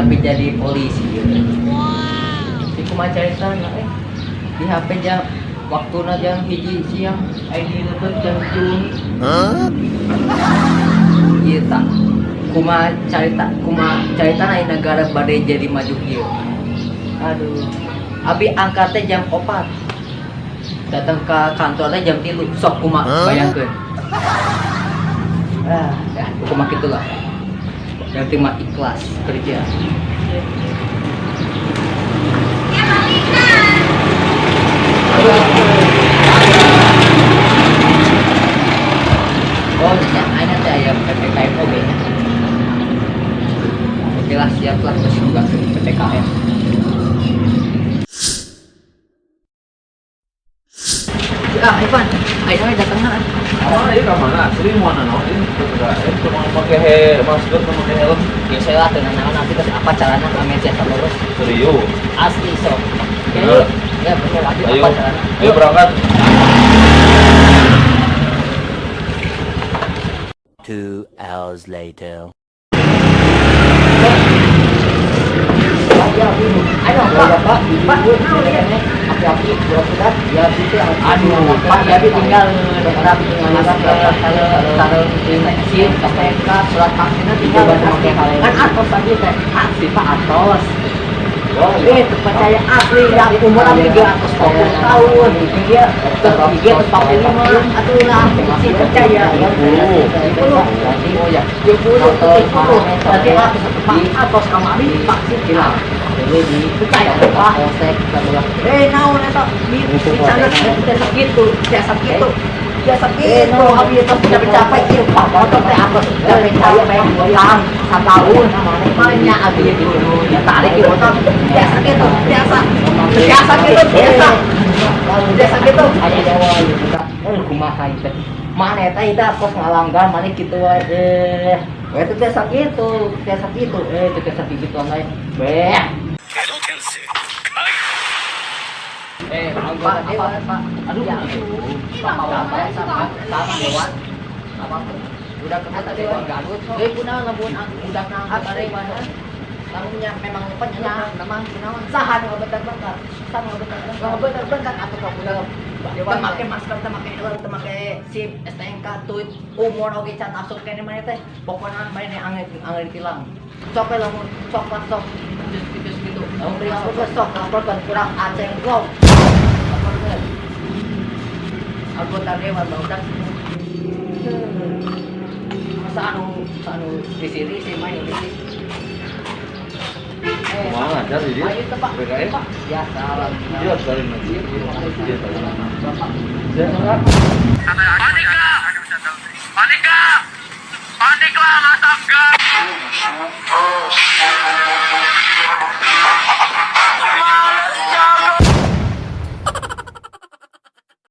tapi jadi polisi. Di kumaha cerita di HP jam waktuna jam hiji siang ID lebet jam Juni. Iya tak kumaha cerita na negara badai jadi maju ieu. Aduh, abi angkatnya jam 4 datang ke kantornya jam 3 sok kumaha bayangkeun. Ya kumaha gitulah. Yang penting mah ikhlas kerja. Oh, yang ada teh aya PPKM oge nya. Oke lah, siap lah terus juga PPKM. Ah, Ivan, ayo datangna. Oh, ini kemana? Sering mana no? Ini cuma pakai masker sama pakai helm. Ya saya lah dengan naon nanti terus apa caranya Amesia terus. Serius? Asli sok. Bener. Ya bener lagi Ayo, apa caranya? ayo berangkat. 2 hours later. Ayo Pak, api-api sudah ya itu aduh Pak ya tinggal SIM, KPK, surat vaksinnya tinggal kan atos tadi teh asli Pak atos. Percaya asli yang umur abi dia atas 40 tahun dia terus 45 atuh lah masih percaya ya dulu oh ya dulu tadi atas kamari vaksin hilang jadi percaya Pak naon eta bicara biasa gitu biasa gitu abi itu sudah mencapai itu Pak motor teh apa sudah mencapai hilang 1 tahun banyak abi itu ya tarik di motor biasa gitu biasa gitu aja Jawa juga kumaha itu mana eta kos ngalanggar mana kitu wae itu biasa gitu itu biasa gitu lain beh Pak, aduh ya, Pak mau apa ya sama Dewan, apa udah kena Dewan Garut, punah lamun udah ngangkat ada mana, lamunnya memang penyerang, memang kunaon, sahan ngobetar-betar, atau kau udah temake masker, temake helm, temake SIM, STNK, tuit, umur oge can asup kene mana teh, pokoknya main yang angin tilang, sok lamun sok gitu, lamun beri sok laporkan kurang aceng vlog. Anggota Dewan Baudak masa anu di sini sih main di sini Mana aja sih dia? ayo Pak PPKM? ya salam Dia sekali nanti. Dia tahu. Dia enggak. Paniklah, mantap gas!